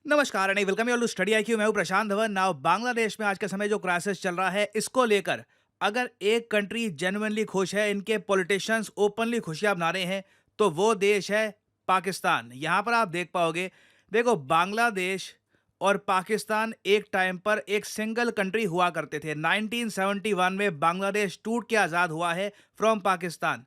नमस्कार and welcome you all to study IQ. मैं हूं प्रशांत धवन। नाउ बांग्लादेश में आज के समय जो क्राइसिस चल रहा है, इसको लेकर अगर एक कंट्री जेन्युइनली खुश है, इनके पॉलिटिशियंस ओपनली खुशियां मना रहे हैं, तो वो देश है पाकिस्तान। यहां पर आप देख पाओगे, देखो बांग्लादेश और पाकिस्तान एक टाइम पर एक सिंगल कंट्री हुआ करते थे। 1971 में बांग्लादेश टूट के आज़ाद हुआ है फ्रॉम पाकिस्तान।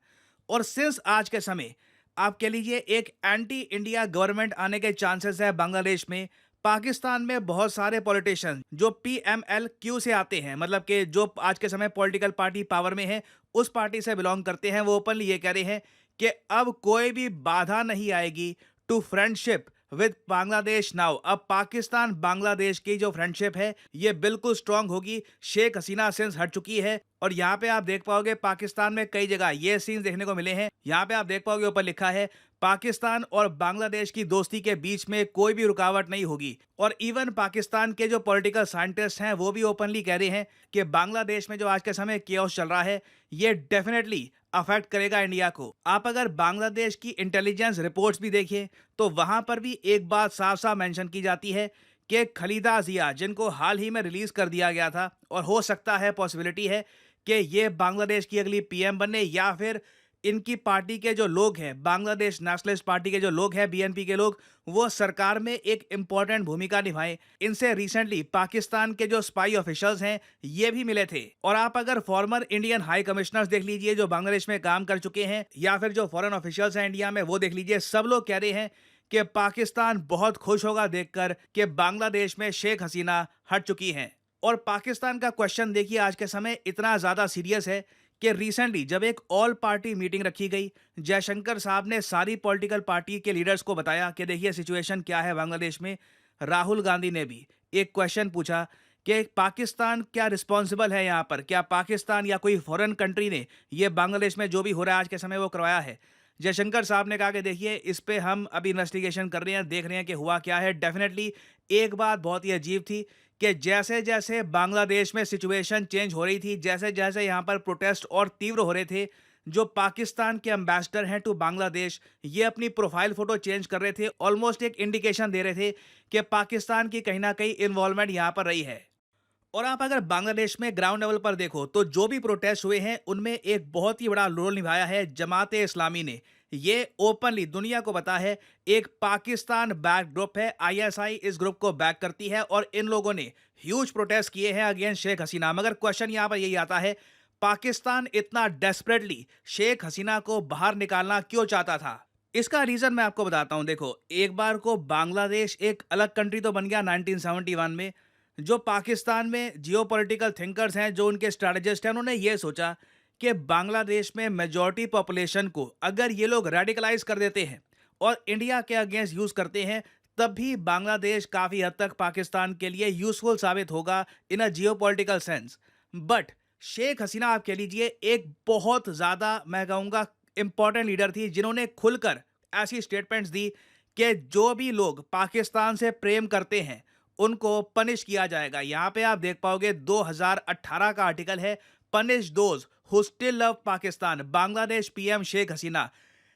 और सिंस आज के समय आप कह लीजिए एक एंटी इंडिया गवर्नमेंट आने के चांसेस है बांग्लादेश में। पाकिस्तान में बहुत सारे पॉलिटिशियन जो पीएमएल क्यू से आते हैं, मतलब कि जो आज के समय पॉलिटिकल पार्टी पावर में है, उस पार्टी से बिलोंग करते हैं, वो ओपनली ये कह रहे हैं कि अब कोई भी बाधा नहीं आएगी to friendship with Bangladesh. Now अब पाकिस्तान बांग्लादेश की जो फ्रेंडशिप है ये बिल्कुल स्ट्रांग होगी। शेख हसीना सिंस हट चुकी है और यहाँ पे आप देख पाओगे पाकिस्तान में कई जगह ये सीन्स देखने को मिले हैं। यहाँ पे आप देख पाओगे ऊपर लिखा है पाकिस्तान और बांग्लादेश की दोस्ती के बीच में कोई भी रुकावट नहीं होगी। और इवन पाकिस्तान के जो पॉलिटिकल साइंटिस्ट हैं वो भी ओपनली कह रहे हैं कि बांग्लादेश में जो आज के समय केओस चल रहा है ये डेफिनेटली अफेक्ट करेगा इंडिया को। आप अगर बांग्लादेश की इंटेलिजेंस रिपोर्ट्स भी देखिए तो वहां पर भी एक बात साफ साफ मेंशन की जाती है कि खलीदा जिया, जिनको हाल ही में रिलीज कर दिया गया था और हो सकता है पॉसिबिलिटी है कि ये बांग्लादेश की अगली पीएम बने, या फिर इनकी पार्टी के जो लोग हैं, बांग्लादेश नेशनलिस्ट पार्टी के जो लोग हैं, बीएनपी के लोग, वो सरकार में एक इंपॉर्टेंट भूमिका निभाएं। इनसे रिसेंटली पाकिस्तान के जो स्पाई ऑफिशियल्स हैं ये भी मिले थे। और आप अगर फॉर्मर इंडियन हाई कमिश्नर्स देख लीजिए जो बांग्लादेश में काम कर चुके हैं, या फिर जो फॉरेन ऑफिशियल्स हैं इंडिया में, वो देख लीजिए, सब लोग कह रहे हैं कि पाकिस्तान बहुत खुश होगा देखकर कि बांग्लादेश में शेख हसीना हट चुकी हैं। और पाकिस्तान का क्वेश्चन देखिए आज के समय इतना ज्यादा सीरियस है कि रिसेंटली जब एक ऑल पार्टी मीटिंग रखी गई, जयशंकर साहब ने सारी पॉलिटिकल पार्टी के लीडर्स को बताया कि देखिए सिचुएशन क्या है बांग्लादेश में। राहुल गांधी ने भी एक क्वेश्चन पूछा कि पाकिस्तान क्या रिस्पॉन्सिबल है यहाँ पर, क्या पाकिस्तान या कोई फॉरेन कंट्री ने ये बांग्लादेश में जो भी हो रहा है आज के समय वो करवाया है। जयशंकर साहब ने कहा कि देखिए इस पे हम अभी इन्वेस्टिगेशन कर रहे हैं, देख रहे हैं कि हुआ क्या है। डेफिनेटली एक बात बहुत ही अजीब थी कि जैसे जैसे बांग्लादेश में सिचुएशन चेंज हो रही थी, जैसे जैसे यहाँ पर प्रोटेस्ट और तीव्र हो रहे थे, जो पाकिस्तान के एम्बेसडर हैं टू बांग्लादेश, ये अपनी प्रोफाइल फोटो चेंज कर रहे थे। ऑलमोस्ट एक इंडिकेशन दे रहे थे कि पाकिस्तान की कहीं ना कहीं इन्वॉल्वमेंट यहाँ पर रही है। और आप अगर बांग्लादेश में ग्राउंड लेवल पर देखो तो जो भी प्रोटेस्ट हुए हैं उनमें एक बहुत ही बड़ा रोल निभाया है जमाते इस्लामी ने। ये ओपनली दुनिया को पता है, एक पाकिस्तान बैक ग्रुप है, आईएसआई इस ग्रुप को बैक करती है और इन लोगों ने ह्यूज प्रोटेस्ट किए हैं अगेंस्ट शेख हसीना। मगर क्वेश्चन यहाँ पर यही आता है, पाकिस्तान इतना डेस्परेटली शेख हसीना को बाहर निकालना क्यों चाहता था? इसका रीजन मैं आपको बताता हूं। देखो, एक बार को बांग्लादेश एक अलग कंट्री तो बन गया 1971 में। जो पाकिस्तान में जियोपॉलिटिकल थिंकर्स हैं, जो उनके स्ट्रैटेजिस्ट हैं, उन्होंने ये सोचा कि बांग्लादेश में मेजॉरिटी पॉपुलेशन को अगर ये लोग रेडिकलाइज कर देते हैं और इंडिया के अगेंस्ट यूज करते हैं, तब भी बांग्लादेश काफी हद तक पाकिस्तान के लिए यूजफुल साबित होगा इन अ geopolitical sense. But Sheikh Hasina आप कह लीजिए एक बहुत ज्यादा, मैं कहूंगा, इंपॉर्टेंट लीडर थी, जिन्होंने खुलकर ऐसी स्टेटमेंट्स दी कि जो भी लोग पाकिस्तान से प्रेम करते हैं उनको पनिश किया जाएगा। यहाँ पे आप देख पाओगे 2018 का आर्टिकल है, punish those who still love Pakistan, Bangladesh PM Sheikh Hasina.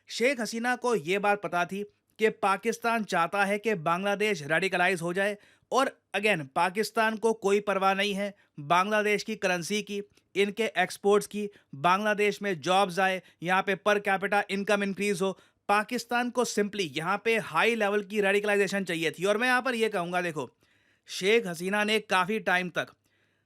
Sheikh Hasina को यह बात पता थी कि पाकिस्तान चाहता है कि बांग्लादेश रेडिकलाइज हो जाए। और अगेन पाकिस्तान को कोई परवाह नहीं है बांग्लादेश की करेंसी की, इनके एक्सपोर्ट्स की, बांग्लादेश में जॉब्स आए, यहाँ पे पर कैपिटा इनकम इंक्रीज हो। पाकिस्तान को सिंपली यहाँ पे हाई लेवल की रेडिकलाइजेशन चाहिए थी। और मैं यहाँ पर यह कहूँगा, देखो, शेख हसीना ने काफ़ी टाइम तक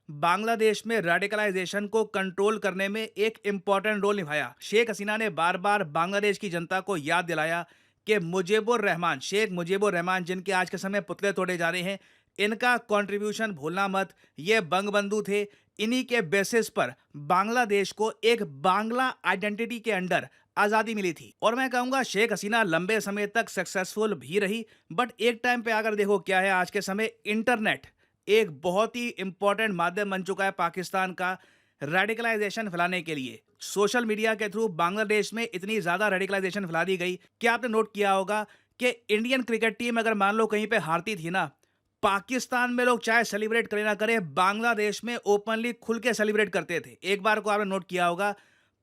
बांग्लादेश में रेडिकलाइजेशन को कंट्रोल करने में एक इंपॉर्टेंट रोल निभाया। शेख हसीना ने बार बार बांग्लादेश की जनता को याद दिलाया कि मुजीबुर रहमान, शेख मुजीबुर रहमान, जिनके आज के समय पुतले तोड़े जा रहे हैं, इनका कंट्रीब्यूशन भूलना मत। ये बंगबंधु थे, इन्हीं के बेसिस पर बांग्लादेश को एक बांग्ला आइडेंटिटी के अंडर आज़ादी मिली थी। और मैं कहूँगा शेख हसीना लंबे समय तक सक्सेसफुल भी रही। बट एक टाइम पे अगर देखो क्या है, आज के समय इंटरनेट एक बहुत ही इंपॉर्टेंट माध्यम बन चुका है पाकिस्तान का रेडिकलाइजेशन फैलाने के लिए। सोशल मीडिया के थ्रू बांग्लादेश में इतनी ज़्यादा रेडिकलाइजेशन फैला दी गई कि आपने नोट किया होगा कि इंडियन क्रिकेट टीम अगर मान लो कहीं पे हारती थी ना, पाकिस्तान में लोग चाहे सेलिब्रेट करे ना करे, बांग्लादेश में ओपनली खुल के सेलिब्रेट करते थे। एक बार को आपने नोट किया होगा,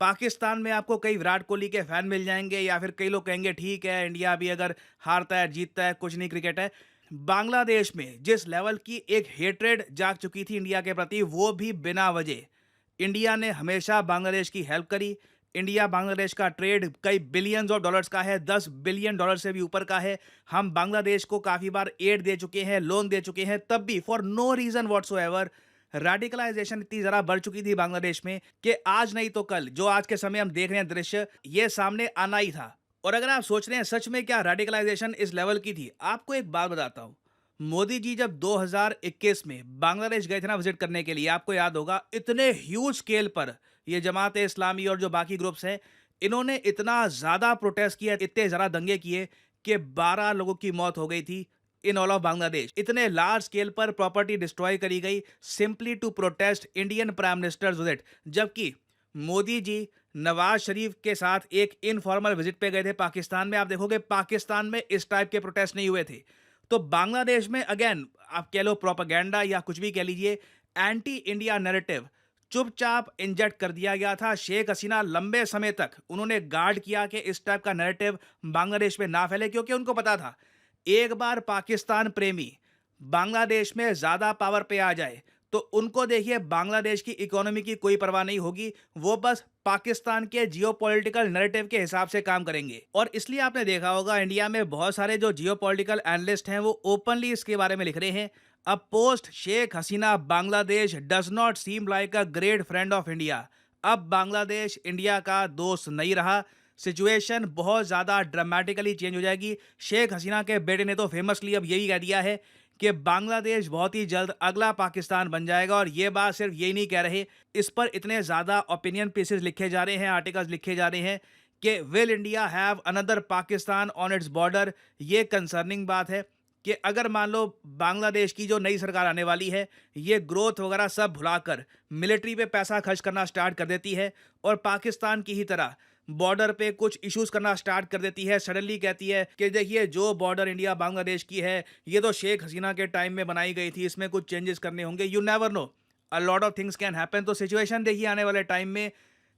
पाकिस्तान में आपको कई विराट कोहली के फैन मिल जाएंगे, या फिर कई लोग कहेंगे ठीक है इंडिया भी अगर हारता है जीतता है कुछ नहीं, क्रिकेट है। बांग्लादेश में जिस लेवल की एक हेट्रेड जाग चुकी थी इंडिया के प्रति, वो भी बिना वजह। इंडिया ने हमेशा बांग्लादेश की हेल्प करी। इंडिया बांग्लादेश का ट्रेड कई बिलियंस ऑफ डॉलर्स का है, 10 बिलियन डॉलर से भी ऊपर का है। हम बांग्लादेश को काफ़ी बार एड दे चुके हैं, लोन दे चुके हैं, तब भी for no reason whatsoever radicalisation इतनी ज़रा बढ़ चुकी थी बांग्लादेश में कि आज नहीं तो कल जो आज के समय हम देख रहे हैं दृश्य, ये सामने आना ही था। और अगर आप सोच रहे हैं सच में क्या रेडिकलाइजेशन इस लेवल की थी, आपको एक बात बताता हूँ। मोदी जी जब 2021 में बांग्लादेश गए थे ना विजिट करने के लिए, आपको याद होगा इतने ह्यूज स्केल पर ये जमात इस्लामी और जो बाकी ग्रुप्स हैं, इन्होंने इतना ज़्यादा प्रोटेस्ट किया, इतने ज़्यादा दंगे किए कि 12 लोगों की मौत हो गई थी इन ऑल ऑफ बांग्लादेश। इतने लार्ज स्केल पर प्रॉपर्टी डिस्ट्रॉय करी गई simply to protest Indian prime minister visit. जबकि मोदी जी नवाज शरीफ के साथ एक इनफॉर्मल विजिट पे गए थे पाकिस्तान में। आप देखोगे पाकिस्तान में इस टाइप के प्रोटेस्ट नहीं हुए थे। तो बांग्लादेश में अगेन आप कह लो प्रोपेगेंडा या कुछ भी कह लीजिए, एंटी इंडिया नैरेटिव चुपचाप इंजेक्ट कर दिया गया था। शेख हसीना लंबे समय तक उन्होंने गार्ड किया कि इस टाइप का नैरेटिव बांग्लादेश में ना फैले, क्योंकि उनको पता था एक बार पाकिस्तान प्रेमी बांग्लादेश में ज्यादा पावर पे आ जाए तो उनको देखिए बांग्लादेश की इकोनॉमी की कोई परवाह नहीं होगी, वो बस पाकिस्तान के जियोपॉलिटिकल नैरेटिव के हिसाब से काम करेंगे। और इसलिए आपने देखा होगा इंडिया में बहुत सारे जो जियोपॉलिटिकल एनालिस्ट हैं वो ओपनली इसके बारे में लिख रहे हैं। अब post Sheikh Hasina Bangladesh does not seem like a great friend of India. अब बांग्लादेश इंडिया का दोस्त नहीं रहा। सिचुएशन बहुत ज़्यादा ड्रामेटिकली चेंज हो जाएगी। शेख हसीना के बेटे ने तो फेमसली अब यही कह दिया है कि बांग्लादेश बहुत ही जल्द अगला पाकिस्तान बन जाएगा। और ये बात सिर्फ यही नहीं कह रहे, इस पर इतने ज़्यादा ओपिनियन पीसेस लिखे जा रहे हैं, आर्टिकल्स लिखे जा रहे हैं कि will India have another Pakistan on its border. ये कंसर्निंग बात है कि अगर मान लो बांग्लादेश की जो नई सरकार आने वाली है, ये ग्रोथ वगैरह सब भुलाकर मिलिट्री पे पैसा खर्च करना स्टार्ट कर देती है और पाकिस्तान की ही तरह बॉर्डर पे कुछ इश्यूज करना स्टार्ट कर देती है, सडनली कहती है कि देखिए जो बॉर्डर इंडिया बांग्लादेश की है ये तो शेख हसीना के टाइम में बनाई गई थी, इसमें कुछ चेंजेस करने होंगे, you never know, a lot of things can happen. तो सिचुएशन देखिए आने वाले टाइम में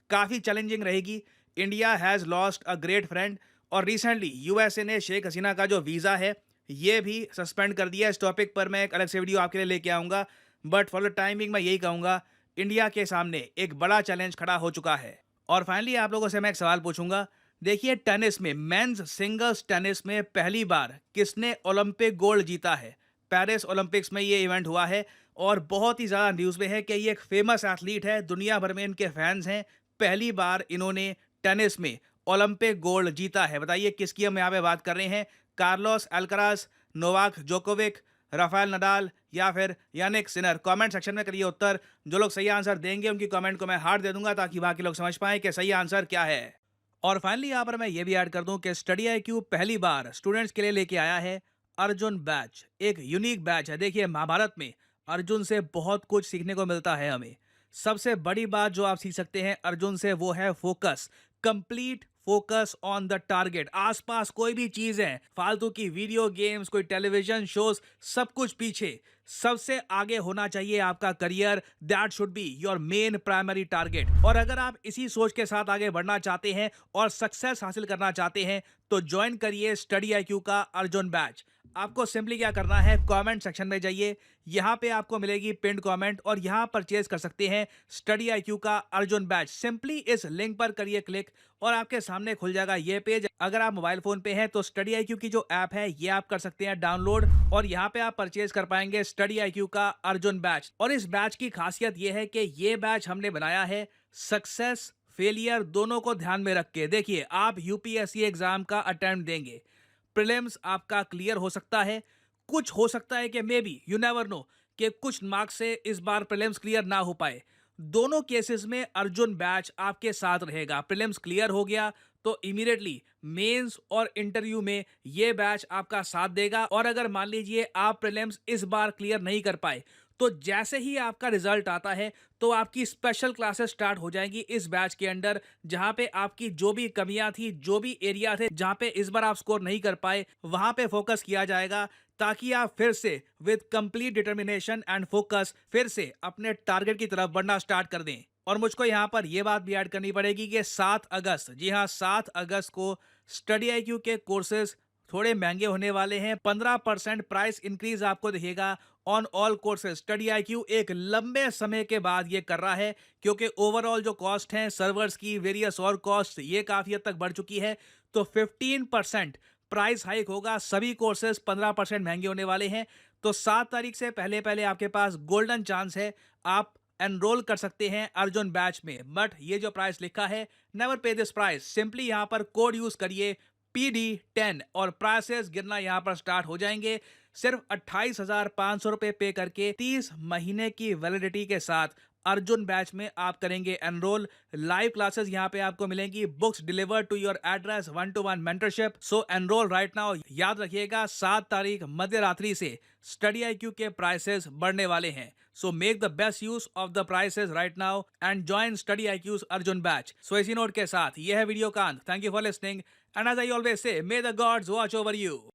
काफ़ी चैलेंजिंग रहेगी। India has lost a great friend. और रिसेंटली यूएसए ने शेख हसीना का जो वीज़ा है ये भी सस्पेंड कर दिया। इस टॉपिक पर मैं एक अलग से वीडियो आपके लिए लेके आऊँगा, बट फॉर द टाइमिंग मैं यही कहूँगा इंडिया के सामने एक बड़ा चैलेंज खड़ा हो चुका है। और फाइनली आप लोगों से मैं एक सवाल पूछूंगा। देखिए टेनिस में, मेंस सिंगल्स टेनिस में पहली बार किसने ओलंपिक गोल्ड जीता है? पेरिस ओलंपिक्स में ये इवेंट हुआ है और बहुत ही ज़्यादा न्यूज़ में है कि ये एक फेमस एथलीट है, दुनिया भर में इनके फैंस हैं। पहली बार इन्होंने टेनिस में ओलंपिक गोल्ड जीता है। बताइए किसकी हम यहाँ पे बात कर रहे हैं? Carlos Alcaraz, Novak Djokovic, Rafael Nadal या फिर यानिक सिनर? कमेंट सेक्शन में करिए उत्तर। जो लोग सही आंसर देंगे उनकी कमेंट को मैं हार्ट दे दूंगा ताकि बाकी लोग समझ पाएं कि सही आंसर क्या है। और फाइनली यहाँ पर मैं ये भी ऐड कर दूं कि स्टडी IQ पहली बार स्टूडेंट्स के लिए लेके आया है अर्जुन बैच। एक यूनिक बैच है। देखिए महाभारत में अर्जुन से बहुत कुछ सीखने को मिलता है हमें। सबसे बड़ी बात जो आप सीख सकते हैं अर्जुन से वो है focus, complete focus on the target. आसपास कोई भी चीज है, फालतू की वीडियो गेम्स, कोई टेलीविजन शोज, सब कुछ पीछे, सबसे आगे होना चाहिए आपका career. That should be your main primary target. और अगर आप इसी सोच के साथ आगे बढ़ना चाहते हैं और सक्सेस हासिल करना चाहते हैं तो ज्वाइन करिए स्टडी IQ का अर्जुन बैच। आपको सिंपली क्या करना है, कमेंट सेक्शन में जाइए, यहाँ पे आपको मिलेगी पिंड कमेंट और यहाँ परचेज कर सकते हैं स्टडी IQ का अर्जुन बैच। सिंपली इस लिंक पर करिए क्लिक और आपके सामने खुल जाएगा ये पेज। अगर आप मोबाइल फोन पे हैं तो स्टडी IQ की जो ऐप है ये आप कर सकते हैं डाउनलोड और यहाँ पे आप परचेज कर पाएंगे स्टडी IQ का अर्जुन बैच। और इस बैच की खासियत ये है कि ये बैच हमने बनाया है सक्सेस फेलियर दोनों को ध्यान में रख के। देखिए आप UPSC एग्जाम का अटेम्प्ट देंगे, प्रीलिम्स आपका क्लियर हो सकता है, कुछ हो सकता है कि may be you never know कि कुछ मार्क्स से इस बार प्रीलिम्स क्लियर ना हो पाए। दोनों केसेस में अर्जुन बैच आपके साथ रहेगा। प्रीलिम्स क्लियर हो गया तो इमीडिएटली मेंस और इंटरव्यू में ये बैच आपका साथ देगा। और अगर मान लीजिए आप प्रीलिम्स इस बार क्लियर नहीं कर पाए तो जैसे ही आपका रिजल्ट आता है तो आपकी स्पेशल क्लासेस स्टार्ट हो जाएंगी इस बैच के अंडर, जहां पे आपकी जो भी कमियां थी, जो भी एरिया थे जहां पे इस बार आप स्कोर नहीं कर पाए, वहां पे फोकस किया जाएगा ताकि आप फिर से with complete determination and focus फिर से अपने टारगेट की तरफ बढ़ना स्टार्ट कर दें। और मुझको यहाँ पर यह बात भी ऐड करनी पड़ेगी कि 7 अगस्त, जी हाँ 7 अगस्त को स्टडी IQ के कोर्सेज थोड़े महंगे होने वाले हैं। 15% प्राइस इंक्रीज आपको दिखेगा on all courses. Study IQ एक लंबे समय के बाद ये कर रहा है, क्योंकि ओवरऑल जो कॉस्ट है सर्वर्स की, वेरियस और कॉस्ट, ये काफी हद तक बढ़ चुकी है। तो 15% प्राइस हाइक होगा, सभी कोर्सेज 15% महंगे होने वाले हैं। तो 7 तारीख से पहले पहले आपके पास गोल्डन चांस है, आप एनरोल कर सकते हैं अर्जुन बैच में। बट ये जो प्राइस लिखा है, नेवर पे दिस प्राइस, सिंपली यहां पर कोड यूज करिए PD10 और प्राइसेस गिरना यहां पर स्टार्ट हो जाएंगे। सिर्फ 28,500 रुपए पे करके 30 महीने की वैलिडिटी के साथ अर्जुन बैच में आप करेंगे एनरोल। लाइव क्लासेस यहां पे आपको मिलेंगी, books delivered to your address, 1-to-1 mentorship. So enrol right now. याद रखिएगा 7 तारीख मध्य रात्रि से स्टडी आईक्यू के प्राइसेस बढ़ने वाले हैं। So make the best use of the prices right now and join study IQ's Arjun batch. So इसी नोट के साथ यह है वीडियो कांत। Thank you for listening and as I always say, may the gods watch over you.